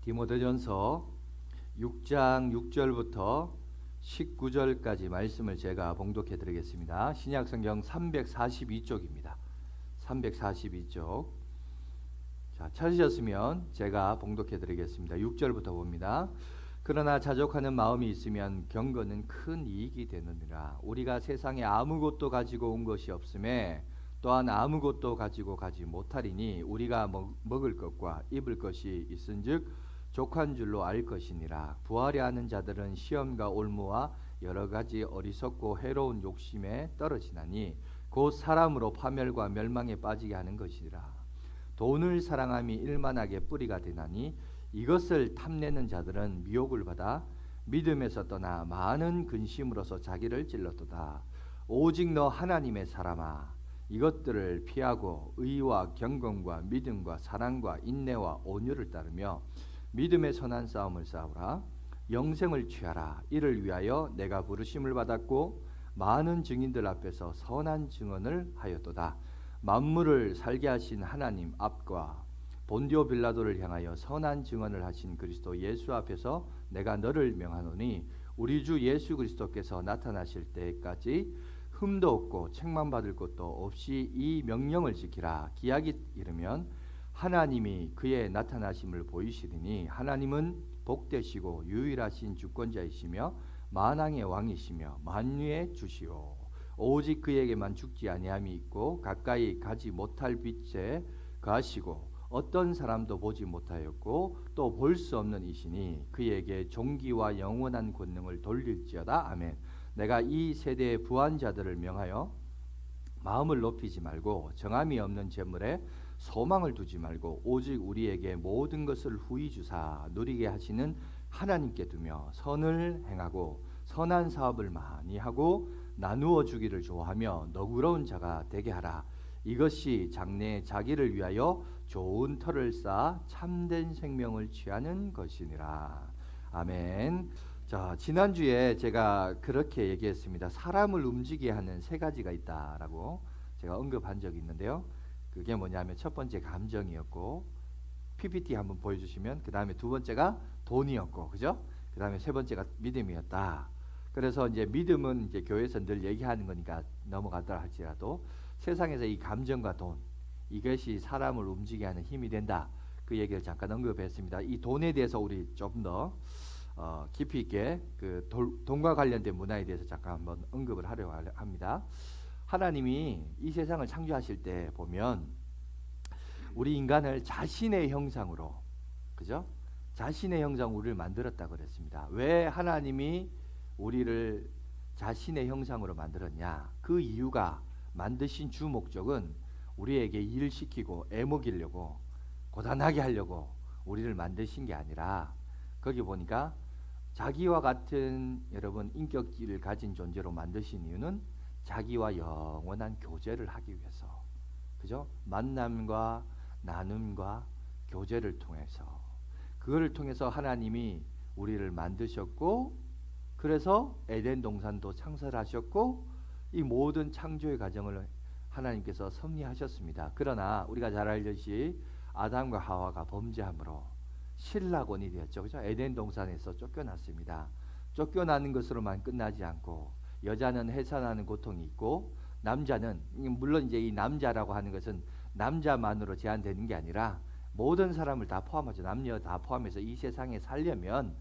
디모데전서 6장 6절부터 19절까지 말씀을 제가 봉독해 드리겠습니다. 신약성경 342쪽입니다. 342쪽. 자, 찾으셨으면 제가 봉독해 드리겠습니다. 6절부터 봅니다. 그러나 자족하는 마음이 있으면 경건은 큰 이익이 되느니라. 우리가 세상에 아무것도 가지고 온 것이 없음에 또한 아무것도 가지고 가지 못하리니 우리가 먹을 것과 입을 것이 있은즉 족한 줄로 알 것이니라. 부하려 하는 자들은 시험과 올무와 여러 가지 어리석고 해로운 욕심에 떨어지나니 곧 사람으로 파멸과 멸망에 빠지게 하는 것이라. 돈을 사랑함이 일만하게 뿌리가 되나니 이것을 탐내는 자들은 미혹을 받아 믿음에서 떠나 많은 근심으로서 자기를 찔렀도다. 오직 너 하나님의 사람아, 이것들을 피하고 의와 경건과 믿음과 사랑과 인내와 온유를 따르며 믿음의 선한 싸움을 싸우라. 영생을 취하라. 이를 위하여 내가 부르심을 받았고 많은 증인들 앞에서 선한 증언을 하였도다. 만물을 살게 하신 하나님 앞과 본디오 빌라도를 향하여 선한 증언을 하신 그리스도 예수 앞에서 내가 너를 명하노니 우리 주 예수 그리스도께서 나타나실 때까지 흠도 없고 책망받을 것도 없이 이 명령을 지키라. 기약이 이르면 하나님이 그의 나타나심을 보이시리니 하나님은 복되시고 유일하신 주권자이시며 만왕의 왕이시며 만유의 주시오. 오직 그에게만 죽지 아니함이 있고 가까이 가지 못할 빛에 가시고 어떤 사람도 보지 못하였고 또 볼 수 없는 이시니 그에게 존귀와 영원한 권능을 돌릴지어다. 아멘. 내가 이 세대의 부한 자들을 명하여 마음을 높이지 말고 정함이 없는 재물에 소망을 두지 말고 오직 우리에게 모든 것을 후히 주사 누리게 하시는 하나님께 두며 선을 행하고 선한 사업을 많이 하고 나누어 주기를 좋아하며 너그러운 자가 되게 하라. 이것이 장래에 자기를 위하여 좋은 터를 쌓아 참된 생명을 취하는 것이니라. 아멘. 자, 지난주에 제가 그렇게 얘기했습니다. 사람을 움직이게 하는 세 가지가 있다라고 제가 언급한 적이 있는데요. 그게 뭐냐면 첫 번째 감정이었고, PPT 한번 보여주시면 그 다음에 두 번째가 돈이었고, 그죠? 그 다음에 세 번째가 믿음이었다. 그래서 이제 믿음은 이제 교회에서 늘 얘기하는 거니까 넘어가더라 할지라도 세상에서 이 감정과 돈, 이것이 사람을 움직이게 하는 힘이 된다. 그 얘기를 잠깐 언급했습니다. 이 돈에 대해서 우리 좀 더 깊이 있게 그 돈과 관련된 문화에 대해서 잠깐 한번 언급을 하려고 합니다. 하나님이 이 세상을 창조하실 때 보면 우리 인간을 자신의 형상으로, 그죠? 자신의 형상 우리를 만들었다 그랬습니다. 왜 하나님이 우리를 자신의 형상으로 만들었냐? 그 이유가 만드신 주 목적은 우리에게 일을 시키고 애먹이려고 고단하게 하려고 우리를 만드신 게 아니라 거기 보니까 자기와 같은 여러분 인격질을 가진 존재로 만드신 이유는 자기와 영원한 교제를 하기 위해서, 그죠? 만남과 나눔과 교제를 통해서 그거를 통해서 하나님이 우리를 만드셨고 그래서 에덴 동산도 창설하셨고 이 모든 창조의 과정을 하나님께서 섭리하셨습니다. 그러나 우리가 잘 알듯이 아담과 하와가 범죄함으로 실낙원이 되었죠. 그죠? 에덴 동산에서 쫓겨났습니다. 쫓겨나는 것으로만 끝나지 않고 여자는 해산하는 고통이 있고 남자는, 물론 이제 이 남자라고 하는 것은 남자만으로 제한되는 게 아니라 모든 사람을 다 포함하죠. 남녀 다 포함해서 이 세상에 살려면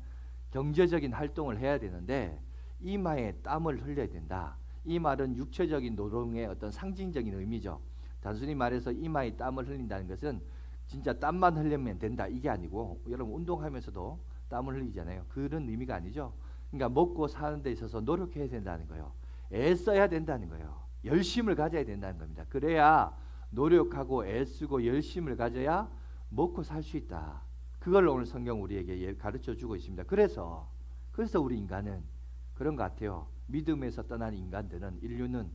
경제적인 활동을 해야 되는데 이마에 땀을 흘려야 된다. 이 말은 육체적인 노동의 어떤 상징적인 의미죠. 단순히 말해서 이마에 땀을 흘린다는 것은 진짜 땀만 흘리면 된다 이게 아니고, 여러분 운동하면서도 땀을 흘리잖아요. 그런 의미가 아니죠. 그러니까 먹고 사는 데 있어서 노력해야 된다는 거예요. 애써야 된다는 거예요. 열심을 가져야 된다는 겁니다. 그래야 노력하고 애쓰고 열심을 가져야 먹고 살 수 있다. 그걸 오늘 성경 우리에게 가르쳐 주고 있습니다. 그래서 우리 인간은 그런 것 같아요. 믿음에서 떠난 인간들은, 인류는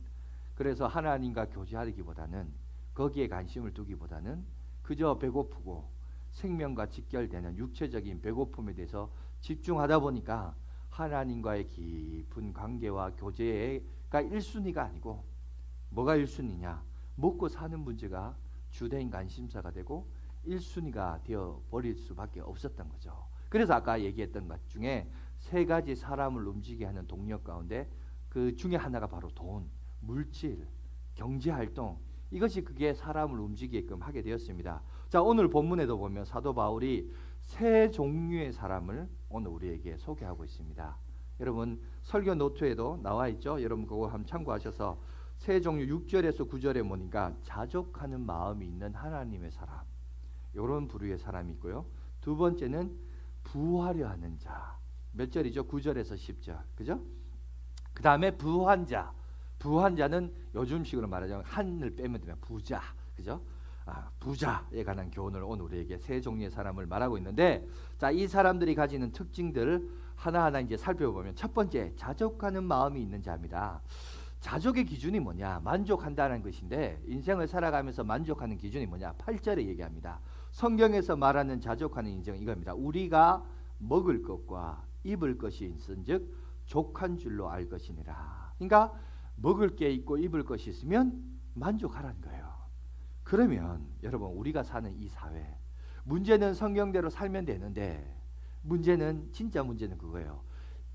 그래서 하나님과 교제하기보다는, 거기에 관심을 두기보다는 그저 배고프고 생명과 직결되는 육체적인 배고픔에 대해서 집중하다 보니까 하나님과의 깊은 관계와 교제가 1순위가 아니고 뭐가 1순위냐? 먹고 사는 문제가 주된 관심사가 되고 1순위가 되어 버릴 수밖에 없었던 거죠. 그래서 아까 얘기했던 것 중에 세 가지 사람을 움직이게 하는 동력 가운데 그 중에 하나가 바로 돈, 물질, 경제활동, 이것이 그게 사람을 움직이게끔 하게 되었습니다. 자, 오늘 본문에도 보면 사도 바울이 세 종류의 사람을 오늘 우리에게 소개하고 있습니다. 여러분 설교 노트에도 나와 있죠. 여러분 그거 한번 참고하셔서 세 종류 6절에서 9절에 보니까 자족하는 마음이 있는 하나님의 사람, 이런 부류의 사람이 있고요. 두 번째는 부하려 하는 자, 몇 절이죠? 9절에서 10절, 그죠? 그 다음에 부한 자, 부한 자는 요즘식으로 말하자면 한을 빼면 되면 부자, 그죠? 부자에 관한 교훈을 오늘 우리에게 세 종류의 사람을 말하고 있는데, 자, 이 사람들이 가지는 특징들을 하나하나 이제 살펴보면, 첫 번째 자족하는 마음이 있는 자입니다. 자족의 기준이 뭐냐? 만족한다는 것인데, 인생을 살아가면서 만족하는 기준이 뭐냐? 8절에 얘기합니다. 성경에서 말하는 자족하는 인생은 이겁니다. 우리가 먹을 것과 입을 것이 있은즉 족한 줄로 알 것이니라. 그러니까 먹을 게 있고 입을 것이 있으면 만족하라는 거예요. 그러면 여러분 우리가 사는 이 사회, 문제는 성경대로 살면 되는데, 문제는 진짜 문제는 그거예요.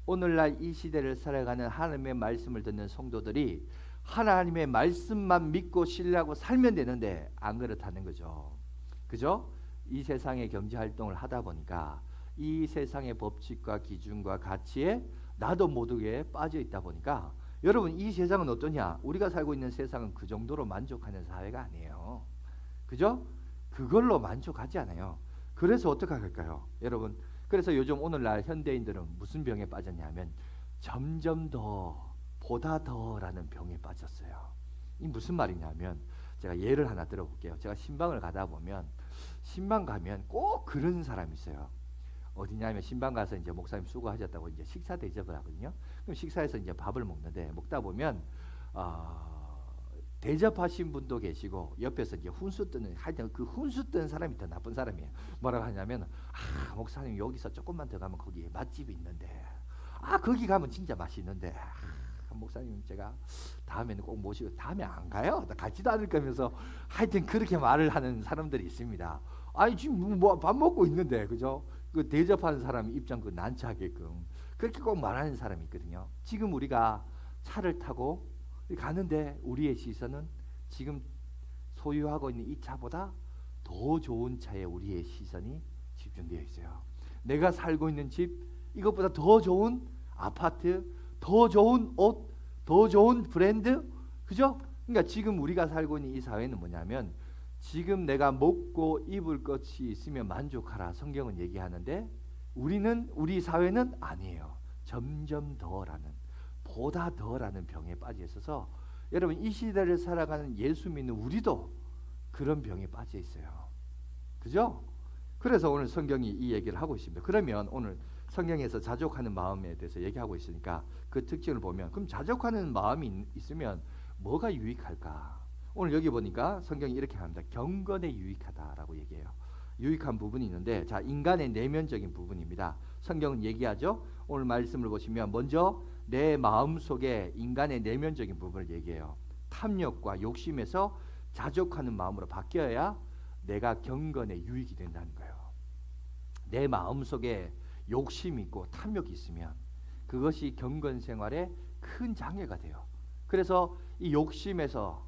오늘날 이 시대를 살아가는 하나님의 말씀을 듣는 성도들이 하나님의 말씀만 믿고 신뢰하고 살면 되는데 안 그렇다는 거죠. 그죠? 이 세상의 경제활동을 하다 보니까 이 세상의 법칙과 기준과 가치에 나도 모두에 빠져 있다 보니까, 여러분 이 세상은 어떠냐? 우리가 살고 있는 세상은 그 정도로 만족하는 사회가 아니에요. 그죠? 그걸로 만족하지 않아요. 그래서 어떻게 할까요? 여러분, 그래서 요즘 오늘날 현대인들은 무슨 병에 빠졌냐면 점점 더, 보다 더라는 병에 빠졌어요. 이 무슨 말이냐면, 제가 예를 하나 들어볼게요. 제가 신방을 가다 보면, 신방 가면 꼭 그런 사람이 있어요. 어디냐면 신방 가서 이제 목사님 수고하셨다고 이제 식사 대접을 하거든요. 그럼 식사에서 이제 밥을 먹는데, 먹다 보면 대접하신 분도 계시고 옆에서 이제 훈수 뜨는, 하여튼 그 훈수 뜨는 사람이 더 나쁜 사람이에요. 뭐라고 하냐면, 목사님 여기서 조금만 더 가면 거기 맛집이 있는데, 거기 가면 진짜 맛있는데, 목사님 제가 다음에는 꼭 모시고, 다음에 안 가요? 가지도 않을 거면서 하여튼 그렇게 말을 하는 사람들이 있습니다. 아니 지금 뭐 밥 먹고 있는데, 그죠? 그 대접하는 사람 입장 그 난처하게끔 그렇게 꼭 말하는 사람이 있거든요. 지금 우리가 차를 타고 가는데 우리의 시선은 지금 소유하고 있는 이 차보다 더 좋은 차에 우리의 시선이 집중되어 있어요. 내가 살고 있는 집, 이것보다 더 좋은 아파트, 더 좋은 옷, 더 좋은 브랜드, 그죠? 그러니까 지금 우리가 살고 있는 이 사회는 뭐냐면, 지금 내가 먹고 입을 것이 있으면 만족하라 성경은 얘기하는데, 우리 사회는 아니에요. 점점 더라는, 보다 더라는 병에 빠져 있어서, 여러분 이 시대를 살아가는 예수 믿는 우리도 그런 병에 빠져 있어요. 그죠? 그래서 오늘 성경이 이 얘기를 하고 있습니다. 그러면 오늘 성경에서 자족하는 마음에 대해서 얘기하고 있으니까 그 특징을 보면, 그럼 자족하는 마음이 있으면 뭐가 유익할까? 오늘 여기 보니까 성경이 이렇게 합니다. 경건에 유익하다라고 얘기해요. 유익한 부분이 있는데, 자, 인간의 내면적인 부분입니다. 성경은 얘기하죠. 오늘 말씀을 보시면 먼저 내 마음속에 인간의 내면적인 부분을 얘기해요. 탐욕과 욕심에서 자족하는 마음으로 바뀌어야 내가 경건에 유익이 된다는 거예요. 내 마음속에 욕심이 있고 탐욕이 있으면 그것이 경건 생활에 큰 장애가 돼요. 그래서 이 욕심에서,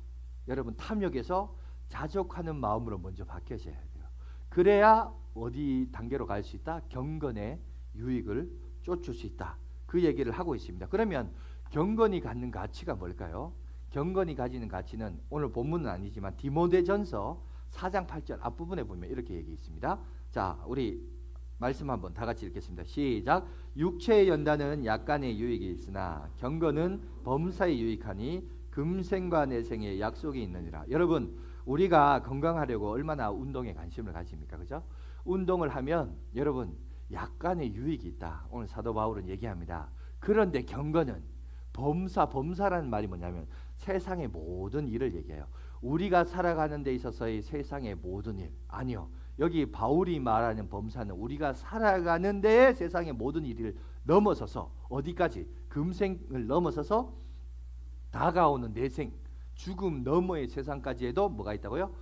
여러분 탐욕에서 자족하는 마음으로 먼저 바뀌어져야 돼요. 그래야 어디 단계로 갈 수 있다? 경건의 유익을 쫓을 수 있다. 그 얘기를 하고 있습니다. 그러면 경건이 갖는 가치가 뭘까요? 경건이 가지는 가치는 오늘 본문은 아니지만 디모데전서 4장 8절 앞부분에 보면 이렇게 얘기 있습니다. 자, 우리 말씀 한번 다 같이 읽겠습니다. 시작. 육체의 연단은 약간의 유익이 있으나 경건은 범사에 유익하니 금생과 내생에 약속이 있느니라. 여러분 우리가 건강하려고 얼마나 운동에 관심을 가집니까? 그죠? 운동을 하면 여러분 약간의 유익이 있다. 오늘 사도 바울은 얘기합니다. 그런데 경건은 범사라는 말이 뭐냐면 세상의 모든 일을 얘기해요. 우리가 살아가는 데 있어서의 세상의 모든 일, 아니요. 여기 바울이 말하는 범사는 우리가 살아가는 데에 세상의 모든 일을 넘어서서 어디까지? 금생을 넘어서서 다가오는 내생, 죽음 너머의 세상까지 해도 뭐가 있다고요?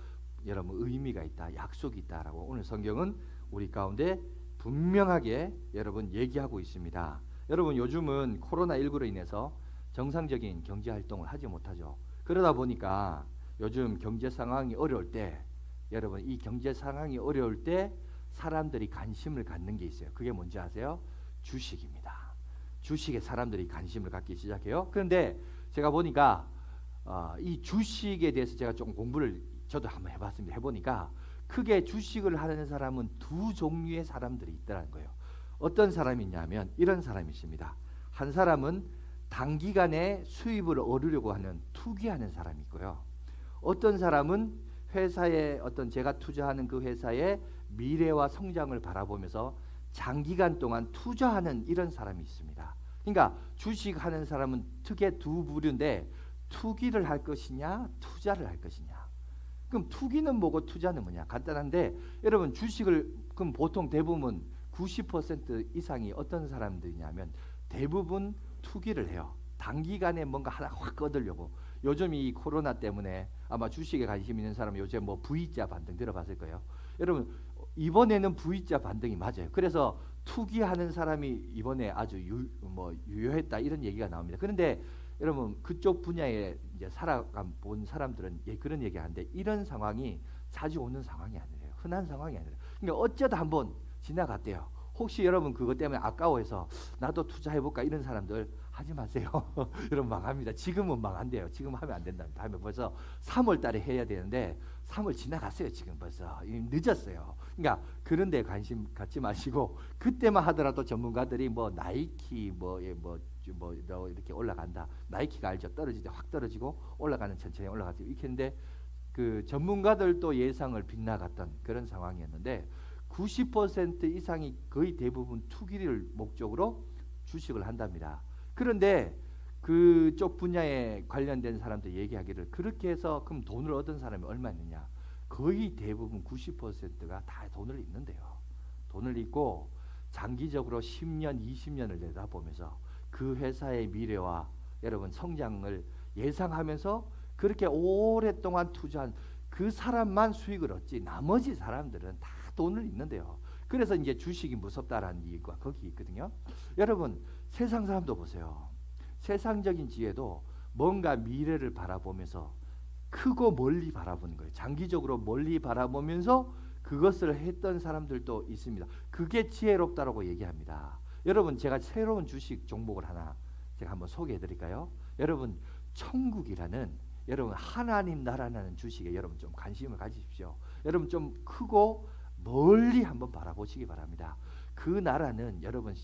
여러분 의미가 있다, 약속이 있다라고 오늘 성경은 우리 가운데 분명하게 여러분 얘기하고 있습니다. 여러분 요즘은 코로나19로 인해서 정상적인 경제 활동을 하지 못하죠. 그러다 보니까 요즘 경제 상황이 어려울 때 여러분 이 경제 상황이 어려울 때 사람들이 관심을 갖는 게 있어요. 그게 뭔지 아세요? 주식입니다. 주식에 사람들이 관심을 갖기 시작해요. 그런데 제가 보니까 이 주식에 대해서 제가 좀 공부를 저도 한번 해봤습니다. 해보니까 크게 주식을 하는 사람은 두 종류의 사람들이 있다는 거예요. 어떤 사람이 있냐면 이런 사람이 있습니다. 한 사람은 단기간에 수입을 얻으려고 하는 투기하는 사람이 있고요. 어떤 사람은 회사에 어떤 제가 투자하는 그 회사의 미래와 성장을 바라보면서 장기간 동안 투자하는 이런 사람이 있습니다. 그러니까 주식하는 사람은 크게 두 부류인데 투기를 할 것이냐 투자를 할 것이냐. 그럼 투기는 뭐고 투자는 뭐냐? 간단한데 여러분 주식을 그럼 보통 대부분 90% 이상이 어떤 사람들이냐면 대부분 투기를 해요. 단기간에 뭔가 하나 확 얻으려고. 요즘 이 코로나 때문에 아마 주식에 관심 있는 사람은 요즘 뭐 V자 반등 들어봤을 거예요. 여러분 이번에는 V자 반등이 맞아요. 그래서 투기하는 사람이 이번에 아주 유효했다 이런 얘기가 나옵니다. 그런데 여러분 그쪽 분야에 이제 본 사람들은 그런 얘기하는데 이런 상황이 자주 오는 상황이 아니래요. 흔한 상황이 아니래요. 그러니까 어쩌다 한번 지나갔대요. 혹시 여러분 그것 때문에 아까워해서 나도 투자해볼까 이런 사람들 하지 마세요. 여러분 망합니다. 지금은 망한대요. 지금 하면 안 된답니다. 다음에 벌써 3월 달에 해야 되는데 3월 지나갔어요. 지금 벌써 늦었어요. 그러니까 그런 데 관심 갖지 마시고 그때만 하더라도 전문가들이 뭐 나이키 뭐 이렇게 올라간다. 나이키가 알죠. 떨어질 때 확 떨어지고 올라가는 천천히 올라가죠. 이렇게 했는데 그 전문가들도 예상을 빗나갔던 그런 상황이었는데 90% 이상이 거의 대부분 투기를 목적으로 주식을 한답니다. 그런데 그쪽 분야에 관련된 사람들 얘기하기를 그렇게 해서 그럼 돈을 얻은 사람이 얼마 있느냐? 거의 대부분 90%가 다 돈을 잃는데요. 돈을 잃고 장기적으로 10년, 20년을 내다보면서 그 회사의 미래와 여러분 성장을 예상하면서 그렇게 오랫동안 투자한 그 사람만 수익을 얻지 나머지 사람들은 다 돈을 잃는데요. 그래서 이제 주식이 무섭다라는 이유가 거기 있거든요. 여러분 세상 사람도 보세요. 세상적인 지혜도 뭔가 미래를 바라보면서 크고 멀리 바라보는 거예요. 장기적으로 멀리 바라보면서 그것을 했던 사람들도 있습니다. 그게 지혜롭다라고 얘기합니다. 여러분 제가 새로운 주식 종목을 하나 제가 한번 소개해 드릴까요? 여러분 천국이라는 여러분 하나님 나라라는 주식에 여러분 좀 관심을 가지십시오. 여러분 좀 크고 멀리 한번 바라보시기 바랍니다. 그 나라는 여러분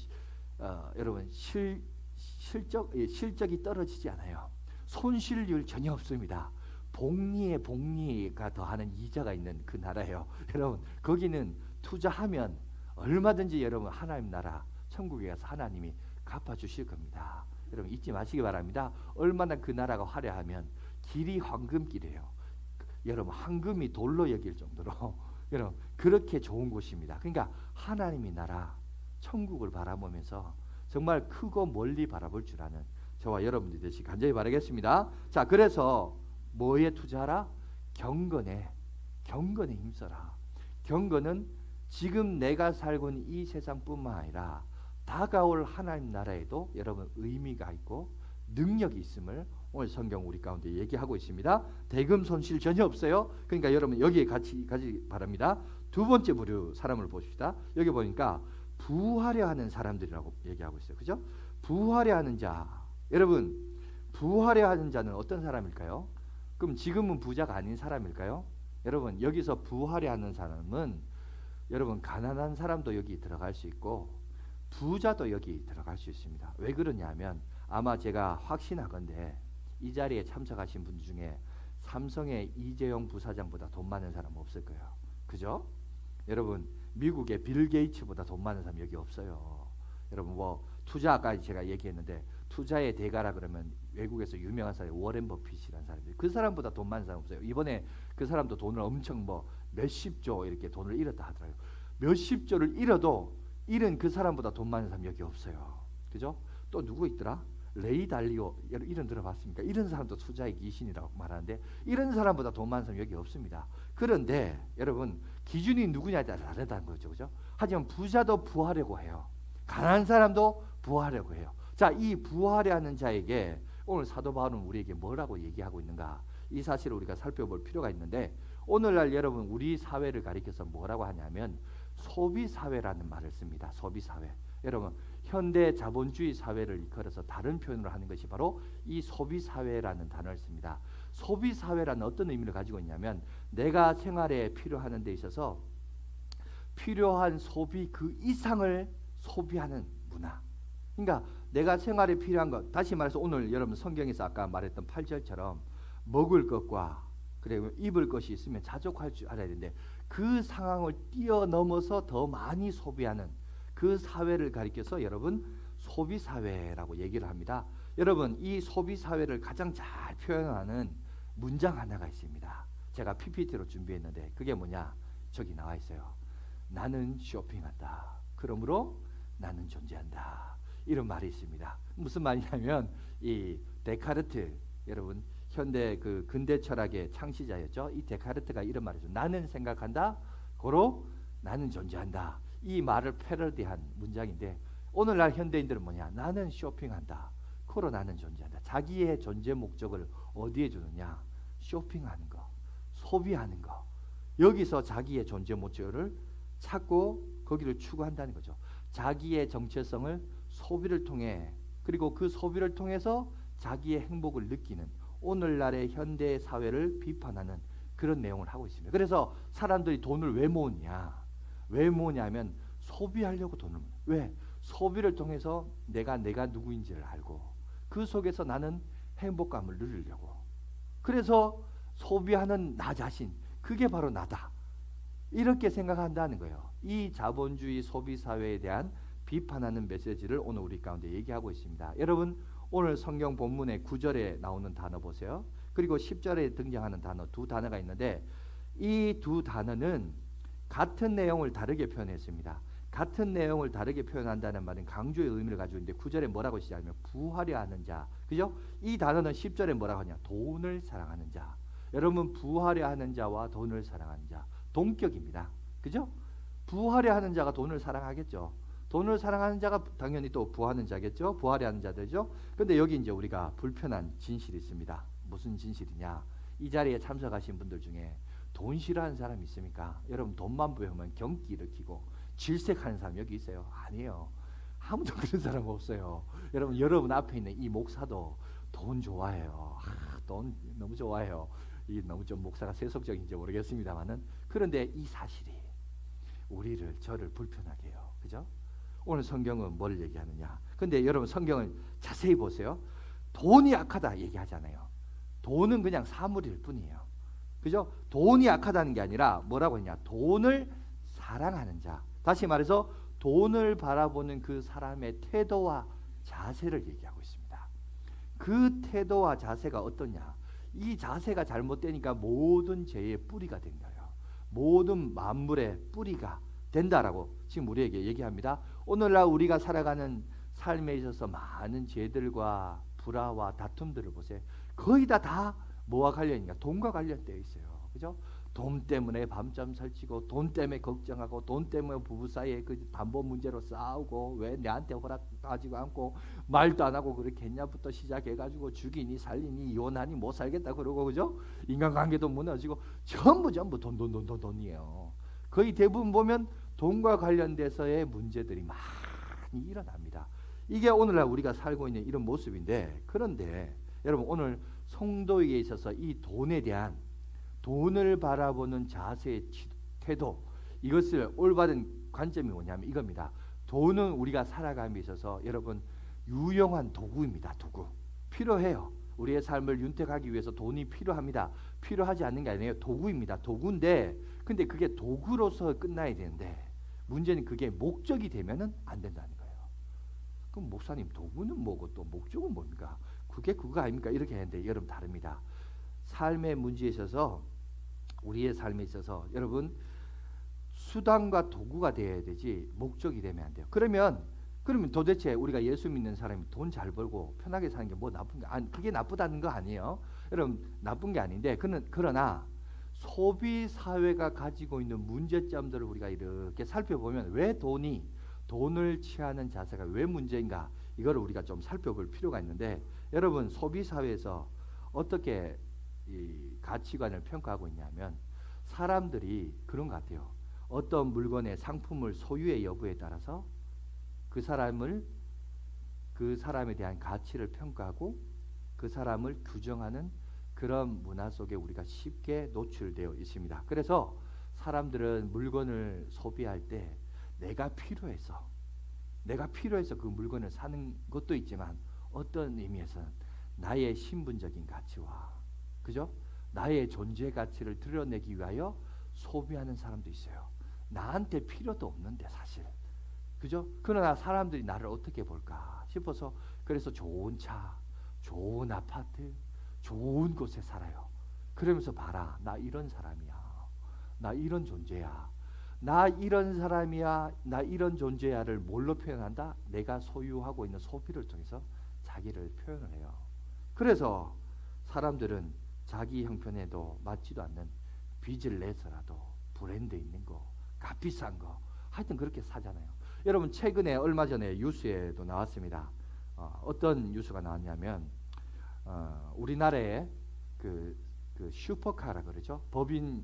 실적이 떨어지지 않아요. 손실률 전혀 없습니다. 복리에 복리가 더하는 이자가 있는 그 나라예요. 여러분 거기는 투자하면 얼마든지 여러분 하나님 나라 천국에 가서 하나님이 갚아주실 겁니다. 여러분 잊지 마시기 바랍니다. 얼마나 그 나라가 화려하면 길이 황금길이에요. 여러분 황금이 돌로 여길 정도로 여러분 그렇게 좋은 곳입니다. 그러니까 하나님의 나라 천국을 바라보면서 정말 크고 멀리 바라볼 줄 아는 저와 여러분들이 되시기 간절히 바라겠습니다. 자, 그래서 뭐에 투자하라? 경건에 힘써라. 경건은 지금 내가 살고 있는 이 세상뿐만 아니라 다가올 하나님 나라에도 여러분 의미가 있고 능력이 있음을 오늘 성경 우리 가운데 얘기하고 있습니다. 대금 손실 전혀 없어요. 그러니까 여러분 여기에 같이 가지 바랍니다. 두 번째 부류 사람을 보십시다. 여기 보니까 부하려 하는 사람들이라고 얘기하고 있어요. 그죠? 부하려 하는 자. 여러분 부하려 하는 자는 어떤 사람일까요? 그럼 지금은 부자가 아닌 사람일까요? 여러분 여기서 부하려 하는 사람은 여러분 가난한 사람도 여기 들어갈 수 있고 부자도 여기 들어갈 수 있습니다. 왜 그러냐면 아마 제가 확신하건대 이 자리에 참석하신 분 중에 삼성의 이재용 부사장보다 돈 많은 사람 없을 거예요. 그죠? 여러분 미국의 빌 게이츠보다 돈 많은 사람 여기 없어요. 여러분 뭐 투자 아까 제가 얘기했는데 투자의 대가라 그러면 외국에서 유명한 사람이 워렌 버핏이라는 사람이 그 사람보다 돈 많은 사람 없어요. 이번에 그 사람도 돈을 엄청 뭐 몇십조 이렇게 돈을 잃었다 하더라고요. 몇십조를 잃어도 잃은 그 사람보다 돈 많은 사람 여기 없어요. 그죠? 또 누구 있더라? 레이 달리오 이런 들어봤습니까? 이런 사람도 투자의 귀신이라고 말하는데 이런 사람보다 돈 많은 사람 여기 없습니다. 그런데 여러분 기준이 누구냐에 따라 다르다는 거죠, 그죠? 하지만 부자도 부하려고 해요. 가난한 사람도 부하려고 해요. 자, 이 부하려 하는 자에게 오늘 사도 바울은 우리에게 뭐라고 얘기하고 있는가? 이 사실을 우리가 살펴볼 필요가 있는데 오늘날 여러분 우리 사회를 가리켜서 뭐라고 하냐면 소비 사회라는 말을 씁니다. 소비 사회. 여러분 현대 자본주의 사회를 이끌어서 다른 표현으로 하는 것이 바로 이 소비 사회라는 단어를 씁니다. 소비 사회라는 어떤 의미를 가지고 있냐면 내가 생활에 필요한 데 있어서 필요한 소비 그 이상을 소비하는 문화. 그러니까 내가 생활에 필요한 것, 다시 말해서 오늘 여러분 성경에서 아까 말했던 8절처럼 먹을 것과 그리고 입을 것이 있으면 자족할 줄 알아야 되는데 그 상황을 뛰어넘어서 더 많이 소비하는 그 사회를 가리켜서 여러분 소비 사회라고 얘기를 합니다. 여러분 이 소비 사회를 가장 잘 표현하는 문장 하나가 있습니다. 제가 PPT로 준비했는데 그게 뭐냐? 저기 나와 있어요. 나는 쇼핑한다. 그러므로 나는 존재한다. 이런 말이 있습니다. 무슨 말이냐면 이 데카르트 여러분 현대 그 근대 철학의 창시자였죠. 이 데카르트가 이런 말이죠. 나는 생각한다. 고로 나는 존재한다. 이 말을 패러디한 문장인데 오늘날 현대인들은 뭐냐? 나는 쇼핑한다. 고로 나는 존재한다. 자기의 존재 목적을 어디에 두느냐? 쇼핑하는 거, 소비하는 거. 여기서 자기의 존재 목적을 찾고 거기를 추구한다는 거죠. 자기의 정체성을 소비를 통해 그리고 그 소비를 통해서 자기의 행복을 느끼는 오늘날의 현대 사회를 비판하는 그런 내용을 하고 있습니다. 그래서 사람들이 돈을 왜 모으냐? 왜 모으냐면 소비하려고 돈을 모으냐. 왜? 소비를 통해서 내가 누구인지를 알고 그 속에서 나는 행복감을 누리려고. 그래서 소비하는 나 자신, 그게 바로 나다. 이렇게 생각한다는 거예요. 이 자본주의 소비 사회에 대한 비판하는 메시지를 오늘 우리 가운데 얘기하고 있습니다. 여러분 오늘 성경 본문의 9절에 나오는 단어 보세요. 그리고 10절에 등장하는 단어 두 단어가 있는데 이 두 단어는 같은 내용을 다르게 표현했습니다. 같은 내용을 다르게 표현한다는 말은 강조의 의미를 가지고 있는데 9절에 뭐라고 시작하면 부하려 하는 자. 그죠? 이 단어는 10절에 뭐라고 하냐? 돈을 사랑하는 자. 여러분 부하려 하는 자와 돈을 사랑하는 자 동격입니다. 그죠? 부하려 하는 자가 돈을 사랑하겠죠. 돈을 사랑하는 자가 당연히 또 부하는 자겠죠. 부하려 하는 자들죠. 근데 여기 이제 우리가 불편한 진실이 있습니다. 무슨 진실이냐? 이 자리에 참석하신 분들 중에 돈 싫어하는 사람이 있습니까? 여러분 돈만 보면 경기 일으키고 질색하는 사람 여기 있어요? 아니에요. 아무도 그런 사람 없어요. 여러분 앞에 있는 이 목사도 돈 좋아해요. 돈 너무 좋아해요. 이 너무 좀 목사가 세속적인지 모르겠습니다만은 그런데 이 사실이 저를 불편하게 해요. 그죠? 오늘 성경은 뭘 얘기하느냐? 근데 여러분 성경을 자세히 보세요. 돈이 악하다 얘기하잖아요. 돈은 그냥 사물일 뿐이에요. 그죠? 돈이 악하다는 게 아니라 뭐라고 했냐? 돈을 사랑하는 자. 다시 말해서 돈을 바라보는 그 사람의 태도와 자세를 얘기하고 있습니다. 그 태도와 자세가 어떠냐? 이 자세가 잘못되니까 모든 죄의 뿌리가 된 거예요. 모든 만물의 뿌리가 된다라고 지금 우리에게 얘기합니다. 오늘날 우리가 살아가는 삶에 있어서 많은 죄들과 불화와 다툼들을 보세요. 거의 다 뭐와 관련이냐? 돈과 관련되어 있어요. 그죠? 돈 때문에 밤잠 설치고 돈 때문에 걱정하고 돈 때문에 부부 사이에 그 담보 문제로 싸우고 왜 내한테 허락 가지고 않고 말도 안 하고 그렇게 했냐부터 시작해가지고 죽이니 살리니 이혼하니 못 살겠다 그러고 그죠? 인간관계도 무너지고 전부 돈이에요. 거의 대부분 보면 돈과 관련돼서의 문제들이 많이 일어납니다. 이게 오늘날 우리가 살고 있는 이런 모습인데 그런데 여러분 오늘 성도에게 있어서 이 돈에 대한 돈을 바라보는 자세의 태도 이것을 올바른 관점이 뭐냐면 이겁니다. 돈은 우리가 살아감에 있어서 여러분 유용한 도구입니다. 도구. 필요해요. 우리의 삶을 윤택하기 위해서 돈이 필요합니다. 필요하지 않는 게 아니에요. 도구입니다. 도구인데 근데 그게 도구로서 끝나야 되는데 문제는 그게 목적이 되면은 안 된다는 거예요. 그럼 목사님 도구는 뭐고 또 목적은 뭡니까? 그게 그거 아닙니까? 이렇게 했는데 여러분 다릅니다. 삶의 문제에 있어서 우리의 삶에 있어서 여러분 수단과 도구가 되어야 되지 목적이 되면 안 돼요. 그러면 그러면 도대체 우리가 예수 믿는 사람이 돈 잘 벌고 편하게 사는 게 뭐 나쁜 게 아니, 그게 나쁘다는 거 아니에요. 여러분 나쁜 게 아닌데 그러나 소비 사회가 가지고 있는 문제점들을 우리가 이렇게 살펴보면 왜 돈을 취하는 자세가 왜 문제인가 이거를 우리가 좀 살펴볼 필요가 있는데 여러분 소비 사회에서 어떻게 이 가치관을 평가하고 있냐면 사람들이 그런 것 같아요. 어떤 물건의 상품을 소유의 여부에 따라서 그 사람에 대한 가치를 평가하고 그 사람을 규정하는 그런 문화 속에 우리가 쉽게 노출되어 있습니다. 그래서 사람들은 물건을 소비할 때 내가 필요해서 그 물건을 사는 것도 있지만 어떤 의미에서는 나의 신분적인 가치와 그죠? 나의 존재 가치를 드러내기 위하여 소비하는 사람도 있어요. 나한테 필요도 없는데 사실 그죠? 그러나 사람들이 나를 어떻게 볼까 싶어서 그래서 좋은 차, 좋은 아파트, 좋은 곳에 살아요. 그러면서 봐라, 나 이런 사람이야. 나 이런 존재야. 나 이런 사람이야. 나 이런 존재야를 뭘로 표현한다? 내가 소유하고 있는 소비를 통해서 자기를 표현을 해요. 그래서 사람들은 자기 형편에도 맞지도 않는 빚을 내서라도 브랜드 있는 거, 값비싼 거, 하여튼 그렇게 사잖아요. 여러분 최근에 얼마 전에 뉴스에도 나왔습니다. 어떤 뉴스가 나왔냐면 우리나라에 그 슈퍼카라 그러죠. 법인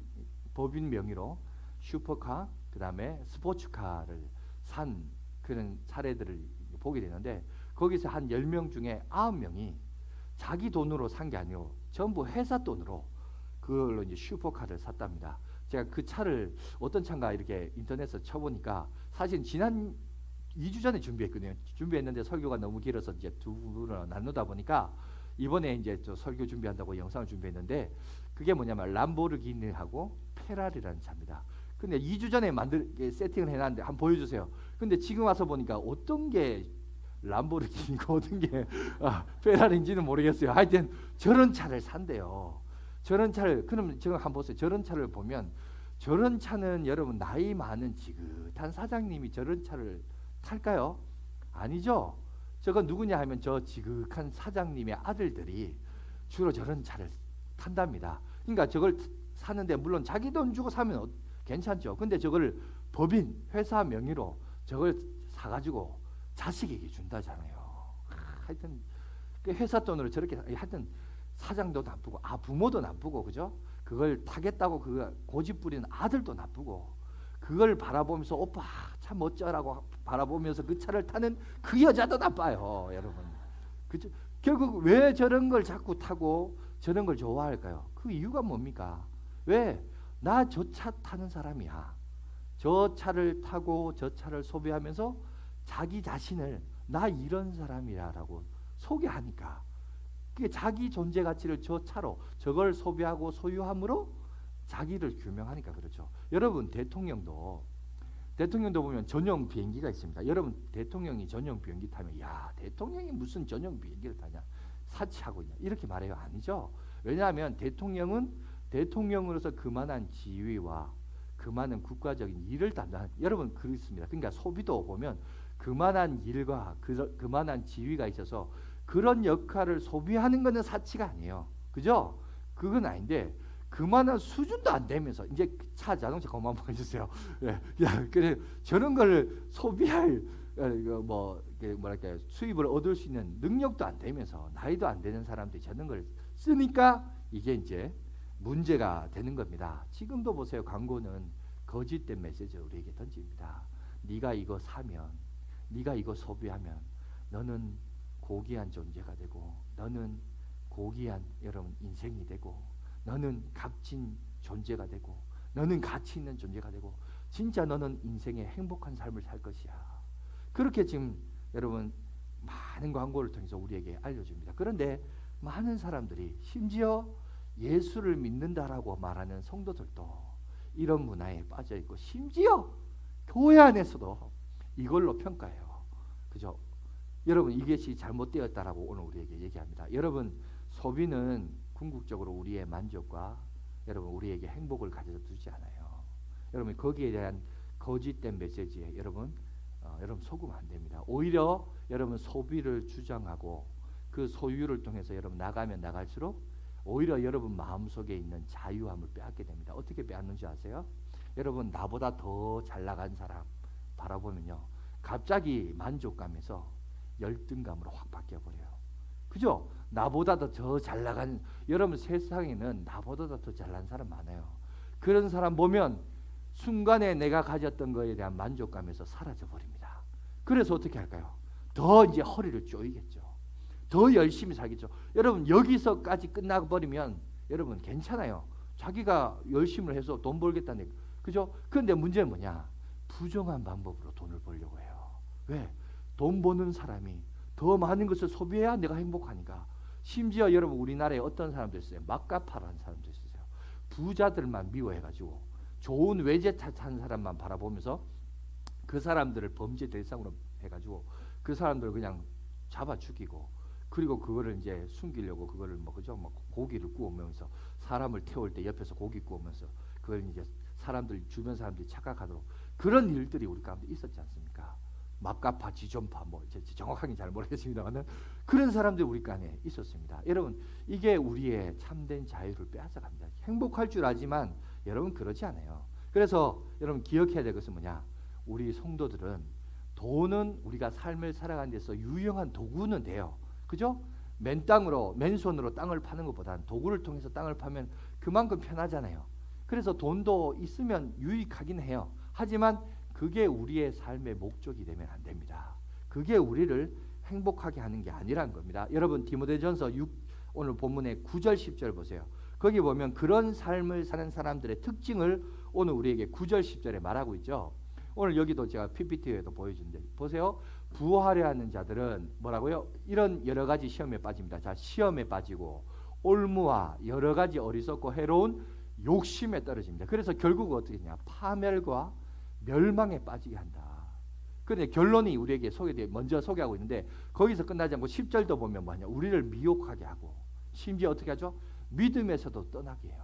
명의로 슈퍼카 그다음에 스포츠카를 산 그런 사례들을 보게 되는데 거기서 한 10명 중에 9명이 자기 돈으로 산 게 아니고 전부 회사 돈으로 그걸로 이제 슈퍼카를 샀답니다. 제가 그 차를 어떤 차인가 이렇게 인터넷에서 쳐보니까 사실 지난 2주 전에 준비했거든요. 준비했는데 설교가 너무 길어서 이제 두 부분으로 나누다 보니까 이번에 이제 저 설교 준비한다고 영상을 준비했는데 그게 뭐냐면 람보르기니하고 페라리라는 차입니다. 근데 2주 전에 세팅을 해놨는데 한번 보여주세요. 근데 지금 와서 보니까 어떤 게 람보르기니고 어떤 게 페라리인지는 모르겠어요. 하여튼 저런 차를 산대요. 저런 차를 그럼 지금 한번 보세요. 저런 차를 보면 저런 차는 여러분 나이 많은 지긋한 사장님이 저런 차를 탈까요? 아니죠. 저건 누구냐 하면 저 지극한 사장님의 아들들이 주로 저런 차를 탄답니다. 그러니까 저걸 사는데 물론 자기 돈 주고 사면 괜찮죠. 근데 저걸 법인 회사 명의로 저걸 사가지고 자식에게 준다잖아요. 하여튼 그 회사 돈으로 저렇게 하여튼 사장도 나쁘고 부모도 나쁘고 그죠? 그걸 타겠다고 그 고집 부리는 아들도 나쁘고 그걸 바라보면서 오빠 참 멋져라고 바라보면서 그 차를 타는 그 여자도 나빠요, 여러분. 그죠? 결국 왜 저런 걸 자꾸 타고 저런 걸 좋아할까요? 그 이유가 뭡니까? 왜? 나 저 차 타는 사람이야. 저 차를 타고 저 차를 소비하면서 자기 자신을 나 이런 사람이야라고 소개하니까 그게 자기 존재 가치를 저 차로 저걸 소비하고 소유함으로 자기를 규명하니까 그렇죠. 여러분 대통령도 보면 전용 비행기가 있습니다. 여러분 대통령이 전용 비행기 타면 야 대통령이 무슨 전용 비행기를 타냐 사치하고 있냐 이렇게 말해요. 아니죠. 왜냐하면 대통령은 대통령으로서 그만한 지위와 그만한 국가적인 일을 담당하는 여러분 그렇습니다. 그러니까 소비도 보면 그만한 일과 그만한 지위가 있어서 그런 역할을 소비하는 것은 사치가 아니에요. 그죠? 그건 아닌데 그만한 수준도 안 되면서 이제 자동차 그만 보여주세요. 예, 야, 그래 저런 걸 소비할 뭐랄까요 수입을 얻을 수 있는 능력도 안 되면서 나이도 안 되는 사람들이 저런 걸 쓰니까 이게 이제 문제가 되는 겁니다. 지금도 보세요. 광고는 거짓된 메시지를 우리에게 던집니다. 네가 이거 사면, 네가 이거 소비하면 너는 고귀한 존재가 되고 너는 고귀한 여러분 인생이 되고 너는 값진 존재가 되고 너는 가치 있는 존재가 되고 진짜 너는 인생의 행복한 삶을 살 것이야. 그렇게 지금 여러분 많은 광고를 통해서 우리에게 알려줍니다. 그런데 많은 사람들이 심지어 예수를 믿는다라고 말하는 성도들도 이런 문화에 빠져 있고 심지어 교회 안에서도 이걸로 평가해요. 그죠? 여러분 이것이 잘못되었다라고 오늘 우리에게 얘기합니다. 여러분 소비는 궁극적으로 우리의 만족과 여러분 우리에게 행복을 가져다 주지 않아요. 여러분 거기에 대한 거짓된 메시지에 여러분 여러분 속으면 안 됩니다. 오히려 여러분 소비를 주장하고 그 소유를 통해서 여러분 나가면 나갈수록 오히려 여러분 마음속에 있는 자유함을 빼앗게 됩니다. 어떻게 빼앗는지 아세요? 여러분 나보다 더 잘 나간 사람 바라보면요, 갑자기 만족감에서 열등감으로 확 바뀌어버려요. 그죠? 나보다 더 잘 나간, 여러분 세상에는 나보다 더 잘난 사람 많아요. 그런 사람 보면 순간에 내가 가졌던 것에 대한 만족감에서 사라져 버립니다. 그래서 어떻게 할까요? 더 이제 허리를 쪼이겠죠. 더 열심히 살겠죠. 여러분 여기서까지 끝나버리면 여러분 괜찮아요. 자기가 열심히 해서 돈 벌겠다는, 그죠? 그런데 문제는 뭐냐? 부정한 방법으로 돈을 벌려고 해요. 왜? 돈 버는 사람이 더 많은 것을 소비해야 내가 행복하니까. 심지어 여러분 우리나라에 어떤 사람도 있어요. 막가파라는 사람도 있어요. 부자들만 미워해가지고 좋은 외제차 탄 사람만 바라보면서 그 사람들을 범죄 대상으로 해가지고 그 사람들을 그냥 잡아 죽이고, 그리고 그거를 이제 숨기려고 그거를 뭐 그죠? 뭐 고기를 구우면서 사람을 태울 때 옆에서 고기 구우면서 그걸 이제 사람들 주변 사람들이 착각하도록 그런 일들이 우리 가운데 있었지 않습니까? 막가파, 지존파 뭐 정확하게 잘 모르겠습니다만은 그런 사람들이 우리 안에 있었습니다. 여러분 이게 우리의 참된 자유를 빼앗아 갑니다. 행복할 줄 알지만 여러분 그러지 않아요. 그래서 여러분 기억해야 될 것은 뭐냐? 우리 성도들은 돈은 우리가 삶을 살아가는 데서 유용한 도구는 돼요. 그죠? 맨손으로 땅을 파는 것보다는 도구를 통해서 땅을 파면 그만큼 편하잖아요. 그래서 돈도 있으면 유익하긴 해요. 하지만 그게 우리의 삶의 목적이 되면 안 됩니다. 그게 우리를 행복하게 하는 게 아니란 겁니다. 여러분 디모데전서 6 오늘 본문의 9절 10절 보세요. 거기 보면 그런 삶을 사는 사람들의 특징을 오늘 우리에게 9절 10절에 말하고 있죠. 오늘 여기도 제가 PPT에도 보여준데 보세요. 부하려 하는 자들은 뭐라고요? 이런 여러 가지 시험에 빠집니다. 자, 시험에 빠지고 올무와 여러 가지 어리석고 해로운 욕심에 떨어집니다. 그래서 결국 어떻게 되냐? 파멸과 멸망에 빠지게 한다. 그런데 결론이 우리에게 먼저 소개하고 있는데 거기서 끝나지 않고 10절도 보면 뭐냐? 우리를 미혹하게 하고 심지어 어떻게 하죠? 믿음에서도 떠나게 해요.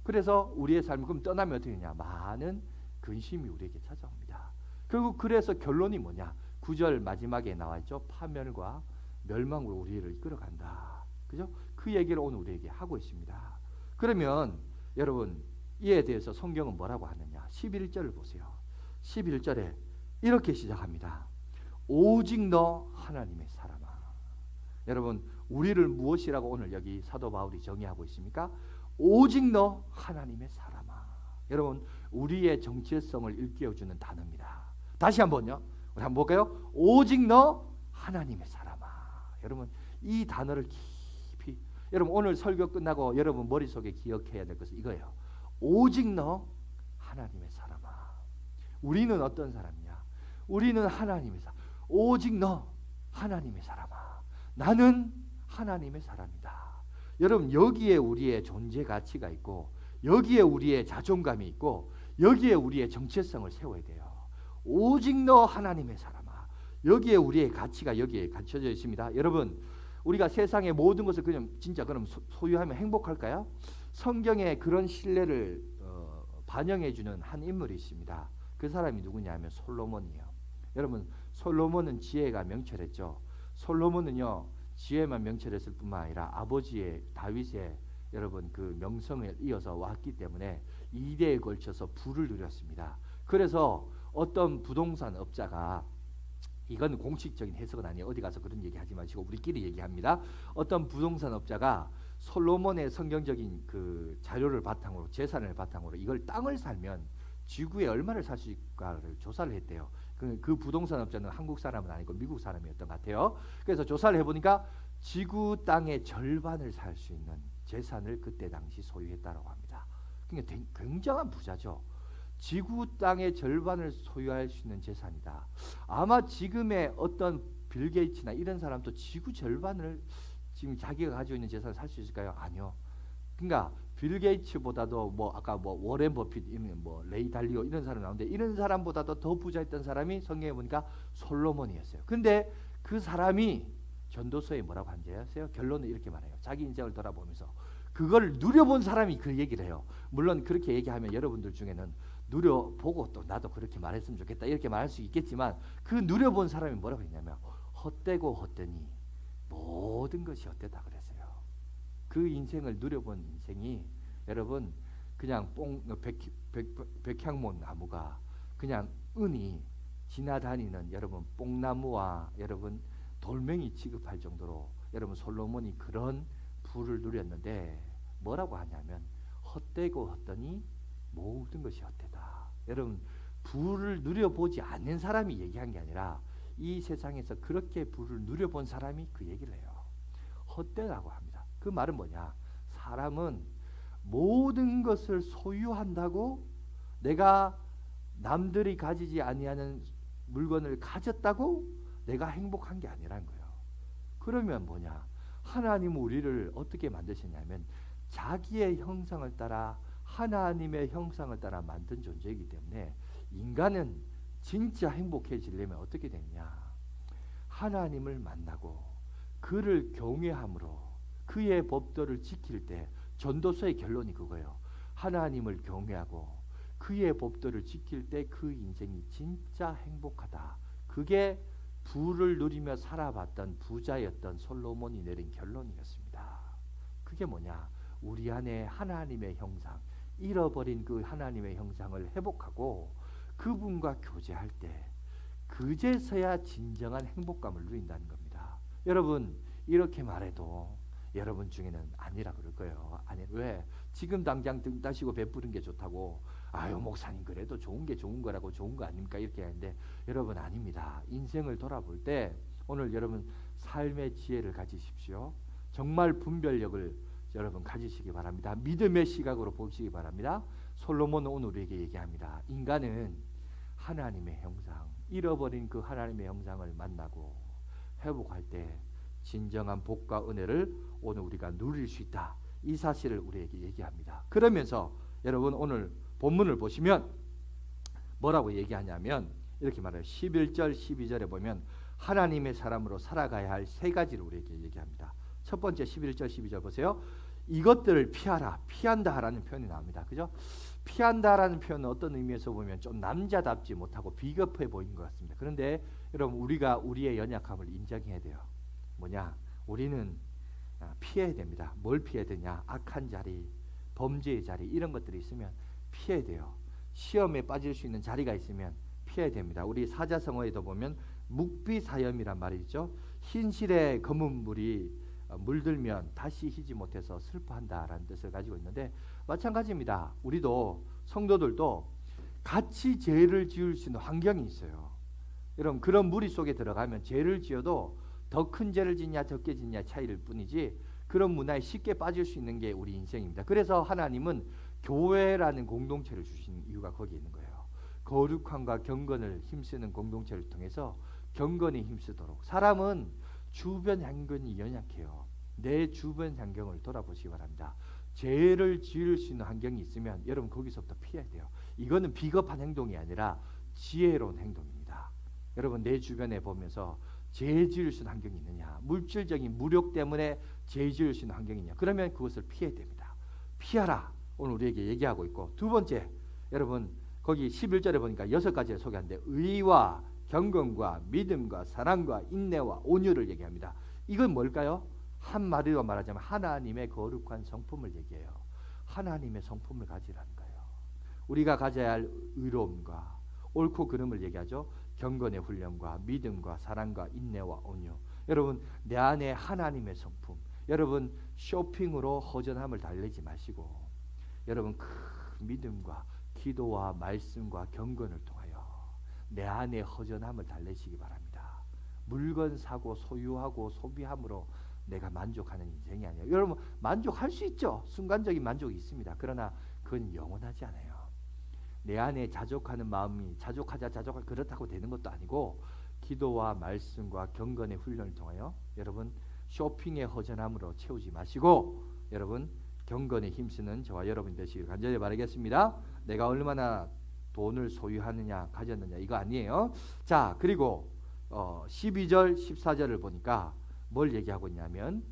그래서 우리의 삶은 그럼 떠나면 어떻게 되냐? 많은 근심이 우리에게 찾아옵니다. 결국 그래서 결론이 뭐냐? 9절 마지막에 나와 있죠. 파멸과 멸망으로 우리를 이끌어간다. 그죠? 그 얘기를 오늘 우리에게 하고 있습니다. 그러면 여러분 이에 대해서 성경은 뭐라고 하느냐? 11절을 보세요. 11절에 이렇게 시작합니다. 오직 너 하나님의 사람아. 여러분 우리를 무엇이라고 오늘 여기 사도 바울이 정의하고 있습니까? 오직 너 하나님의 사람아. 여러분 우리의 정체성을 일깨워주는 단어입니다. 다시 한번요. 우리 한번 볼까요? 오직 너 하나님의 사람아. 여러분 이 단어를 깊이, 여러분 오늘 설교 끝나고 여러분 머릿속에 기억해야 될 것은 이거예요. 오직 너 하나님의 사람아. 우리는 어떤 사람이냐? 우리는 하나님의 사람. 오직 너 하나님의 사람아. 나는 하나님의 사람이다. 여러분 여기에 우리의 존재 가치가 있고 여기에 우리의 자존감이 있고 여기에 우리의 정체성을 세워야 돼요. 오직 너 하나님의 사람아. 여기에 우리의 가치가 여기에 갖춰져 있습니다. 여러분 우리가 세상의 모든 것을 그냥 진짜 그럼 소유하면 행복할까요? 성경에 그런 신뢰를 반영해 주는 한 인물이 있습니다. 그 사람이 누구냐면 솔로몬이에요. 여러분 솔로몬은 지혜가 명철했죠. 솔로몬은요 지혜만 명철했을 뿐만 아니라 아버지의 다윗의 여러분 그 명성을 이어서 왔기 때문에 2대에 걸쳐서 부를 누렸습니다. 그래서 어떤 부동산 업자가, 이건 공식적인 해석은 아니에요. 어디 가서 그런 얘기하지 마시고 우리끼리 얘기합니다. 어떤 부동산 업자가 솔로몬의 성경적인 그 자료를 바탕으로, 재산을 바탕으로 이걸 땅을 살면 지구에 얼마를 살 수 있을까를 조사를 했대요. 그 부동산 업자는 한국 사람은 아니고 미국 사람이었던 것 같아요. 그래서 조사를 해보니까 지구 땅의 절반을 살 수 있는 재산을 그때 당시 소유했다고 합니다. 그러니까 굉장한 부자죠. 지구 땅의 절반을 소유할 수 있는 재산이다. 아마 지금의 어떤 빌 게이츠나 이런 사람도 지구 절반을 지금 자기가 가지고 있는 재산을 살 수 있을까요? 아니요. 그러니까 빌 게이츠보다도 뭐 아까 뭐 워렌 버핏, 뭐 레이 달리오 이런 사람 나오는데 이런 사람보다도 더 부자였던 사람이 성경에 보니까 솔로몬이었어요. 근데 그 사람이 전도서에 뭐라고 한지 아세요? 결론은 이렇게 말해요. 자기 인생을 돌아보면서 그걸 누려본 사람이 그 얘기를 해요. 물론 그렇게 얘기하면 여러분들 중에는 누려보고 또 나도 그렇게 말했으면 좋겠다 이렇게 말할 수 있겠지만 그 누려본 사람이 뭐라고 했냐면 헛되고 헛되니 모든 것이 헛되다 그랬어요. 그 인생을 누려본 인생이 여러분 그냥 백향몬 나무가 그냥 은이 지나다니는 여러분 뽕나무와 여러분 돌멩이 취급할 정도로 여러분 솔로몬이 그런 부를 누렸는데 뭐라고 하냐면 헛되고 헛되니 모든 것이 헛되다. 여러분 부를 누려보지 않는 사람이 얘기한 게 아니라 이 세상에서 그렇게 부를 누려본 사람이 그 얘기를 해요. 헛되다고 합니다. 그 말은 뭐냐? 사람은 모든 것을 소유한다고 내가 남들이 가지지 아니하는 물건을 가졌다고 내가 행복한 게 아니라는 거예요. 그러면 뭐냐? 하나님은 우리를 어떻게 만드셨냐면 자기의 형상을 따라 하나님의 형상을 따라 만든 존재이기 때문에 인간은 진짜 행복해지려면 어떻게 되느냐? 하나님을 만나고 그를 경외함으로 그의 법도를 지킬 때 전도서의 결론이 그거예요. 하나님을 경외하고 그의 법도를 지킬 때 그 인생이 진짜 행복하다. 그게 부를 누리며 살아봤던 부자였던 솔로몬이 내린 결론이었습니다. 그게 뭐냐? 우리 안에 하나님의 형상, 잃어버린 그 하나님의 형상을 회복하고 그분과 교제할 때 그제서야 진정한 행복감을 누린다는 겁니다. 여러분 이렇게 말해도 여러분 중에는 아니라 그럴 거예요. 아니 왜? 지금 당장 등 따시고 베푸는 게 좋다고 아유 목사님 그래도 좋은 게 좋은 거라고 좋은 거 아닙니까? 이렇게 하는데 여러분 아닙니다. 인생을 돌아볼 때 오늘 여러분 삶의 지혜를 가지십시오. 정말 분별력을 여러분 가지시기 바랍니다. 믿음의 시각으로 보시기 바랍니다. 솔로몬은 오늘 우리에게 얘기합니다. 인간은 하나님의 형상, 잃어버린 그 하나님의 형상을 만나고 회복할 때 진정한 복과 은혜를 오늘 우리가 누릴 수 있다. 이 사실을 우리에게 얘기합니다. 그러면서 여러분 오늘 본문을 보시면 뭐라고 얘기하냐면 이렇게 말해요. 11절 12절에 보면 하나님의 사람으로 살아가야 할 세 가지를 우리에게 얘기합니다. 첫 번째 11절 12절 보세요. 이것들을 피하라. 피한다라는 표현이 나옵니다. 그죠? 피한다라는 표현은 어떤 의미에서 보면 좀 남자답지 못하고 비겁해 보이는 것 같습니다. 그런데 여러분 우리가 우리의 연약함을 인정해야 돼요. 뭐냐? 우리는 피해야 됩니다. 뭘 피해야 되냐? 악한 자리, 범죄의 자리 이런 것들이 있으면 피해야 돼요. 시험에 빠질 수 있는 자리가 있으면 피해야 됩니다. 우리 사자성어에도 보면 묵비사염이란 말이 있죠. 흰실에 검은 물이 물들면 다시 희지 못해서 슬퍼한다라는 뜻을 가지고 있는데 마찬가지입니다. 우리도 성도들도 같이 죄를 지을 수 있는 환경이 있어요. 여러분 그런 무리 속에 들어가면 죄를 지어도 더 큰 죄를 짓냐 적게 짓냐 차이일 뿐이지 그런 문화에 쉽게 빠질 수 있는 게 우리 인생입니다. 그래서 하나님은 교회라는 공동체를 주신 이유가 거기에 있는 거예요. 거룩함과 경건을 힘쓰는 공동체를 통해서 경건에 힘쓰도록. 사람은 주변 환경이 연약해요. 내 주변 환경을 돌아보시기 바랍니다. 죄를 지을 수 있는 환경이 있으면 여러분 거기서부터 피해야 돼요. 이거는 비겁한 행동이 아니라 지혜로운 행동입니다. 여러분 내 주변에 보면서 죄 지을 수 있는 환경이 있느냐, 물질적인 무력 때문에 죄 지을 수 있는 환경이 있냐, 그러면 그것을 피해야 됩니다. 피하라 오늘 우리에게 얘기하고 있고, 두 번째 여러분 거기 11절에 보니까 6가지를 소개하는데 의와 경건과 믿음과 사랑과 인내와 온유를 얘기합니다. 이건 뭘까요? 한마디로 말하자면 하나님의 거룩한 성품을 얘기해요. 하나님의 성품을 가지라는 거예요. 우리가 가져야 할 의로움과 옳고 그름을 얘기하죠. 경건의 훈련과 믿음과 사랑과 인내와 온유. 여러분 내 안에 하나님의 성품. 여러분 쇼핑으로 허전함을 달래지 마시고 여러분 큰 믿음과 기도와 말씀과 경건을 통하여 내 안에 허전함을 달래시기 바랍니다. 물건 사고 소유하고 소비함으로 내가 만족하는 인생이 아니에요. 여러분 만족할 수 있죠. 순간적인 만족이 있습니다. 그러나 그건 영원하지 않아요. 내 안에 자족하는 마음이 자족하자 그렇다고 되는 것도 아니고 기도와 말씀과 경건의 훈련을 통하여 여러분 쇼핑의 허전함으로 채우지 마시고 여러분 경건에 힘쓰는 저와 여러분 되시길 간절히 바라겠습니다. 내가 얼마나 돈을 소유하느냐 가졌느냐 이거 아니에요. 자 그리고 12절 14절을 보니까 뭘 얘기하고 있냐면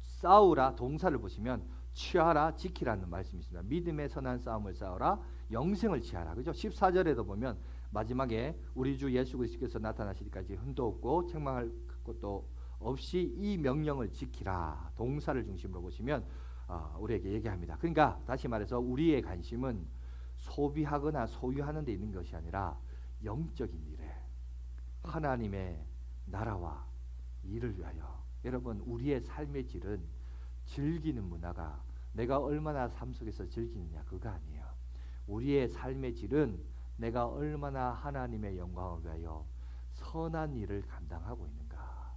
싸우라 동사를 보시면 취하라 지키라는 말씀이 있습니다. 믿음의 선한 싸움을 싸우라 영생을 취하라. 그죠? 14절에도 보면 마지막에 우리 주 예수 그리스도께서 나타나시기까지 흠도 없고 책망할 것도 없이 이 명령을 지키라. 동사를 중심으로 보시면 우리에게 얘기합니다. 그러니까 다시 말해서 우리의 관심은 소비하거나 소유하는 데 있는 것이 아니라 영적인 일에 하나님의 나라와 일을 위하여. 여러분, 우리의 삶의 질은 즐기는 문화가 내가 얼마나 삶 속에서 즐기느냐 그거 아니에요. 우리의 삶의 질은 내가 얼마나 하나님의 영광을 위하여 선한 일을 감당하고 있는가.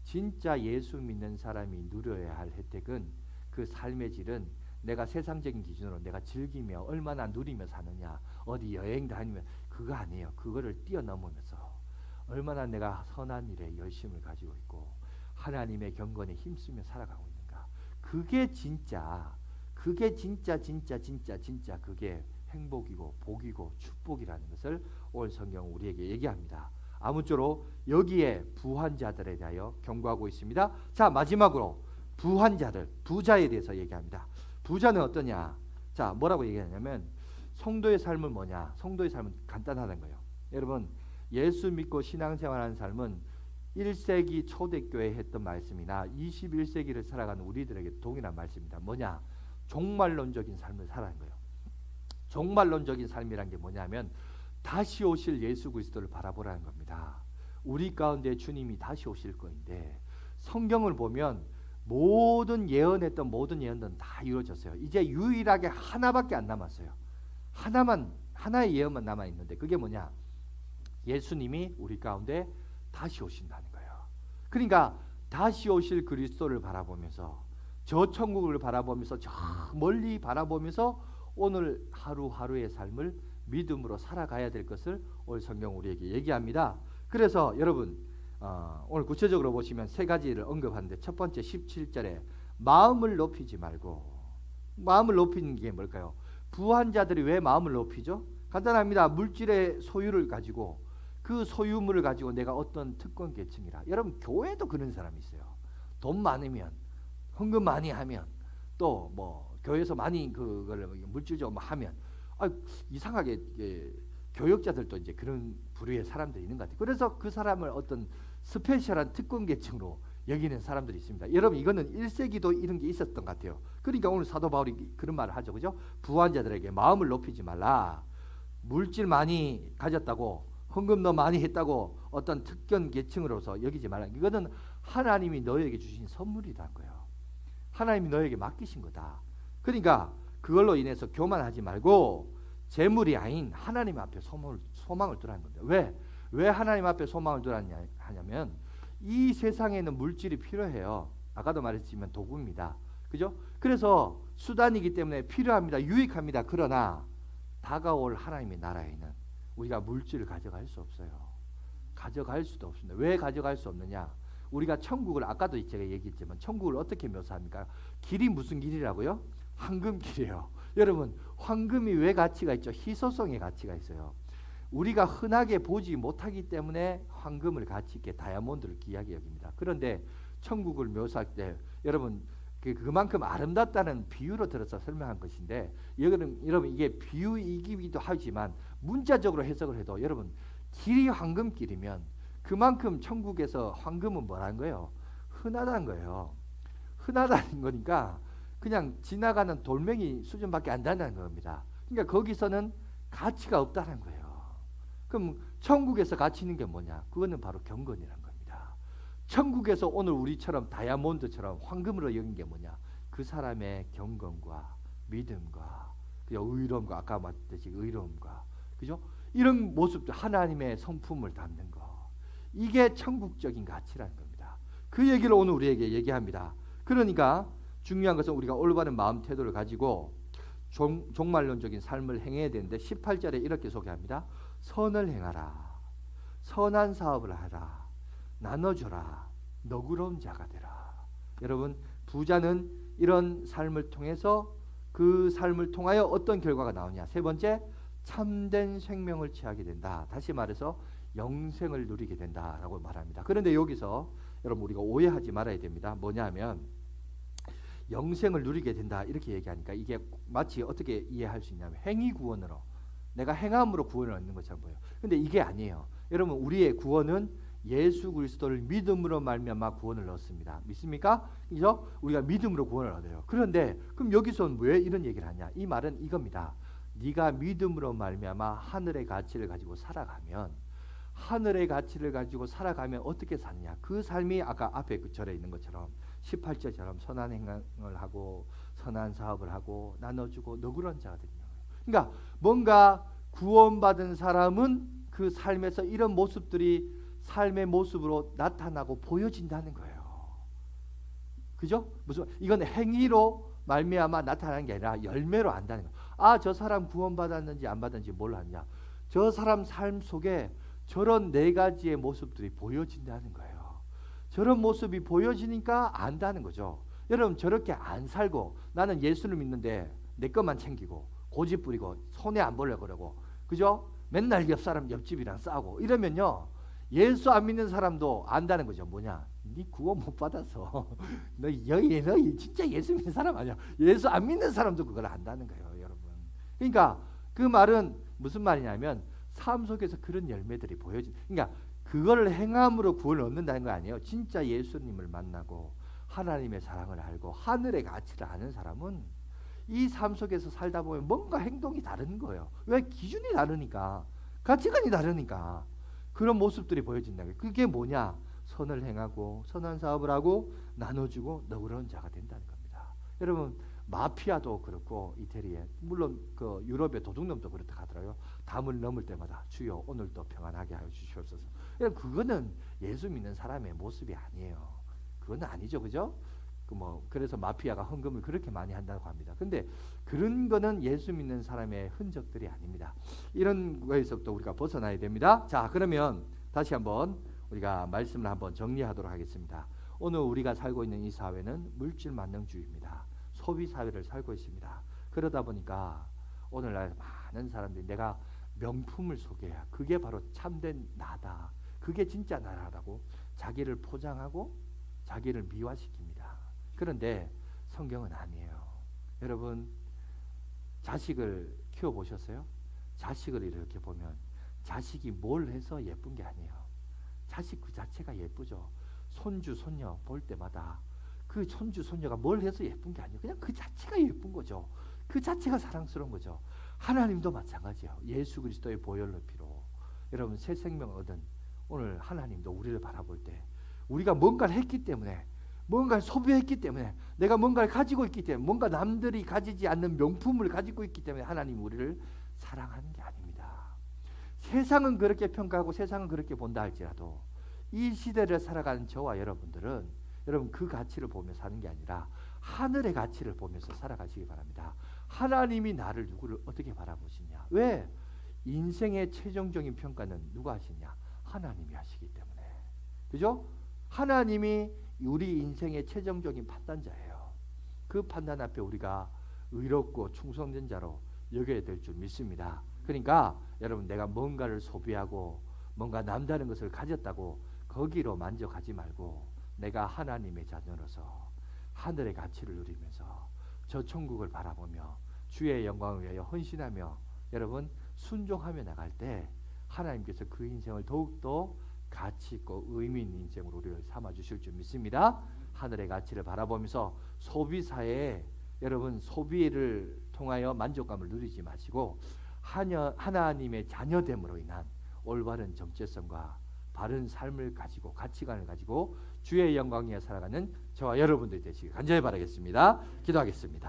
진짜 예수 믿는 사람이 누려야 할 혜택은 그 삶의 질은 내가 세상적인 기준으로 내가 즐기며 얼마나 누리며 사느냐, 어디 여행 다니며 그거 아니에요. 그거를 뛰어넘으면서 얼마나 내가 선한 일에 열심을 가지고 있고 하나님의 경건에 힘쓰며 살아가고 있는가. 그게 진짜 그게 행복이고 복이고 축복이라는 것을 오늘 성경은 우리에게 얘기합니다. 아무쪼록 여기에 부한 자들에 대하여 경고하고 있습니다. 자, 마지막으로 부한 자들, 부자에 대해서 얘기합니다. 부자는 어떠냐? 자, 뭐라고 얘기하냐면 성도의 삶은 뭐냐? 성도의 삶은 간단하다는 거예요. 여러분, 예수 믿고 신앙생활하는 삶은 1세기 초대교회에 했던 말씀이나 21세기를 살아가는 우리들에게 동일한 말씀입니다. 뭐냐? 종말론적인 삶을 살아가는 거예요. 종말론적인 삶이란 게 뭐냐면 다시 오실 예수 그리스도를 바라보라는 겁니다. 우리 가운데 주님이 다시 오실 거인데 성경을 보면 모든 예언했던 모든 예언들은 다 이루어졌어요. 이제 유일하게 하나밖에 안 남았어요. 하나의 예언만 남아 있는데 그게 뭐냐? 예수님이 우리 가운데 다시 오신다는 거예요. 그러니까 다시 오실 그리스도를 바라보면서 저 천국을 바라보면서 저 멀리 바라보면서 오늘 하루하루의 삶을 믿음으로 살아가야 될 것을 오늘 성경 우리에게 얘기합니다. 그래서 여러분 오늘 구체적으로 보시면 세 가지를 언급하는데 첫 번째 17절에 마음을 높이지 말고. 마음을 높이는 게 뭘까요? 부한 자들이 왜 마음을 높이죠? 간단합니다. 물질의 소유를 가지고 그 소유물을 가지고 내가 어떤 특권 계층이라. 여러분, 교회도 그런 사람이 있어요. 돈 많으면, 헌금 많이 하면, 또 뭐 교회에서 많이 그걸 물질적으로 하면 이상하게 교역자들도 이제 그런 부류의 사람들이 있는 것 같아요. 그래서 그 사람을 어떤 스페셜한 특권 계층으로 여기는 사람들이 있습니다. 여러분, 이거는 1세기도 이런 게 있었던 것 같아요. 그러니까 오늘 사도 바울이 그런 말을 하죠. 그죠? 부한 자들에게 마음을 높이지 말라. 물질 많이 가졌다고, 헌금 너 많이 했다고 어떤 특권 계층으로서 여기지 말라. 이거는 하나님이 너에게 주신 선물이라는 거예요. 하나님이 너에게 맡기신 거다. 그러니까 그걸로 인해서 교만하지 말고 재물이 아닌 하나님 앞에 소망을 두라는 겁니다. 왜 하나님 앞에 소망을 두라냐 하냐면 이 세상에는 물질이 필요해요. 아까도 말했지만 도구입니다. 그죠? 그래서 수단이기 때문에 필요합니다. 유익합니다. 그러나 다가올 하나님의 나라에는 우리가 물질을 가져갈 수 없어요. 가져갈 수도 없습니다. 왜 가져갈 수 없느냐? 우리가 천국을 아까도 제가 얘기했지만 천국을 어떻게 묘사합니까? 길이 무슨 길이라고요? 황금길이에요. 여러분, 황금이 왜 가치가 있죠? 희소성의 가치가 있어요. 우리가 흔하게 보지 못하기 때문에 황금을 가치 있게 다이아몬드를 귀하게 여깁니다. 그런데 천국을 묘사할 때 여러분 그만큼 아름답다는 비유로 들어서 설명한 것인데 여러분 이게 비유이기도 하지만 문자적으로 해석을 해도 여러분 길이 황금길이면 그만큼 천국에서 황금은 뭐라는 거예요? 흔하다는 거예요. 흔하다는 거니까 그냥 지나가는 돌멩이 수준밖에 안 된다는 겁니다. 그러니까 거기서는 가치가 없다는 거예요. 그럼 천국에서 가치 있는 게 뭐냐? 그거는 바로 경건이라는 겁니다. 천국에서 오늘 우리처럼 다이아몬드처럼 황금으로 여긴 게 뭐냐? 그 사람의 경건과 믿음과 의로움과 아까 말했듯이 의로움과 그죠? 이런 모습들 하나님의 성품을 담는 거. 이게 천국적인 가치라는 겁니다. 그 얘기를 오늘 우리에게 얘기합니다. 그러니까 중요한 것은 우리가 올바른 마음 태도를 가지고 종말론적인 삶을 행해야 되는데 18절에 이렇게 소개합니다. 선을 행하라. 선한 사업을 하라. 나눠줘라. 너그러운 자가 되라. 여러분, 부자는 이런 삶을 통해서 그 삶을 통하여 어떤 결과가 나오냐? 세 번째, 참된 생명을 취하게 된다. 다시 말해서 영생을 누리게 된다라고 말합니다. 그런데 여기서 여러분 우리가 오해하지 말아야 됩니다. 뭐냐면 영생을 누리게 된다 이렇게 얘기하니까 이게 마치 어떻게 이해할 수 있냐면 행위 구원으로 내가 행함으로 구원을 얻는 것처럼 보여요. 근데 이게 아니에요. 여러분, 우리의 구원은 예수 그리스도를 믿음으로 말미암아 구원을 얻습니다. 믿습니까? 그죠? 우리가 믿음으로 구원을 얻어요. 그런데 그럼 여기서는 왜 이런 얘기를 하냐? 이 말은 이겁니다. 네가 믿음으로 말미암아 하늘의 가치를 가지고 살아가면, 하늘의 가치를 가지고 살아가면 어떻게 사느냐? 그 삶이 아까 앞에 그 절에 있는 것처럼 18절처럼 선한 행동을 하고 선한 사업을 하고 나눠주고 너그러운 자가 되는 거예요. 그러니까 뭔가 구원받은 사람은 그 삶에서 이런 모습들이 삶의 모습으로 나타나고 보여진다는 거예요. 그죠? 무슨 이건 행위로 말미암아 나타나는 게 아니라 열매로 안다는 거예요. 아, 저 사람 구원받았는지 안 받았는지 몰랐냐? 저 사람 삶 속에 저런 네 가지의 모습들이 보여진다는 거예요. 저런 모습이 보여지니까 안다는 거죠. 여러분, 저렇게 안 살고 나는 예수를 믿는데 내 것만 챙기고 고집 부리고 손해 안 보려고 그러고, 그죠? 맨날 옆 사람 옆집이랑 싸우고 이러면요, 예수 안 믿는 사람도 안다는 거죠. 뭐냐? 네 구원 못 받아서 너 진짜 예수 믿는 사람 아니야. 예수 안 믿는 사람도 그걸 안다는 거예요, 여러분. 그러니까 그 말은 무슨 말이냐면 삶 속에서 그런 열매들이 보여진. 그러니까 그걸 행함으로 구원을 얻는다는 거 아니에요. 진짜 예수님을 만나고 하나님의 사랑을 알고 하늘의 가치를 아는 사람은 이 삶 속에서 살다 보면 뭔가 행동이 다른 거예요. 왜? 기준이 다르니까, 가치관이 다르니까 그런 모습들이 보여진다는 거예요. 그게 뭐냐? 선을 행하고 선한 사업을 하고 나눠주고 너그러운 자가 된다는 겁니다. 여러분, 마피아도 그렇고 이태리에, 물론 그 유럽의 도둑놈도 그렇다 하더라고요. 담을 넘을 때마다 주여 오늘도 평안하게 하여 주시옵소서. 그거는 예수 믿는 사람의 모습이 아니에요. 그건 아니죠, 그죠? 그래서 마피아가 헌금을 그렇게 많이 한다고 합니다. 근데 그런 거는 예수 믿는 사람의 흔적들이 아닙니다. 이런 거에서부터 우리가 벗어나야 됩니다. 자, 그러면 다시 한번 우리가 말씀을 한번 정리하도록 하겠습니다. 오늘 우리가 살고 있는 이 사회는 물질 만능주의입니다. 소비 사회를 살고 있습니다. 그러다 보니까 오늘날 많은 사람들이 내가 명품을 소개해야 그게 바로 참된 나다, 그게 진짜 나라라고 자기를 포장하고 자기를 미화시킵니다. 그런데 성경은 아니에요. 여러분, 자식을 키워보셨어요? 자식을 이렇게 보면 자식이 뭘 해서 예쁜 게 아니에요. 자식 그 자체가 예쁘죠. 손주 손녀 볼 때마다 그 손주 손녀가 뭘 해서 예쁜 게 아니에요. 그냥 그 자체가 예쁜 거죠. 그 자체가 사랑스러운 거죠. 하나님도 마찬가지예요. 예수 그리스도의 보혈로 피로 여러분 새 생명을 얻은 오늘 하나님도 우리를 바라볼 때 우리가 뭔가를 했기 때문에, 뭔가를 소비했기 때문에, 내가 뭔가를 가지고 있기 때문에, 뭔가 남들이 가지지 않는 명품을 가지고 있기 때문에 하나님 우리를 사랑하는 게 아닙니다. 세상은 그렇게 평가하고 세상은 그렇게 본다 할지라도 이 시대를 살아가는 저와 여러분들은 여러분 그 가치를 보며 사는 게 아니라 하늘의 가치를 보면서 살아가시기 바랍니다. 하나님이 나를 누구를 어떻게 바라보시냐? 왜? 인생의 최종적인 평가는 누가 하시냐? 하나님이 하시기 때문에. 그죠? 하나님이 우리 인생의 최종적인 판단자예요. 그 판단 앞에 우리가 의롭고 충성된 자로 여겨야 될 줄 믿습니다. 그러니까 여러분, 내가 뭔가를 소비하고 뭔가 남다른 것을 가졌다고 거기로 만족하지 말고 내가 하나님의 자녀로서 하늘의 가치를 누리면서 저 천국을 바라보며 주의 영광을 위하여 헌신하며 여러분 순종하며 나갈 때 하나님께서 그 인생을 더욱더 가치 있고 의미 있는 인생으로 우리를 삼아 주실 줄 믿습니다. 하늘의 가치를 바라보면서 소비사에 여러분 소비를 통하여 만족감을 누리지 마시고 하나님의 자녀됨으로 인한 올바른 정체성과 바른 삶을 가지고 가치관을 가지고 주의 영광 위에 살아가는 저와 여러분들이 되시길 간절히 바라겠습니다. 기도하겠습니다.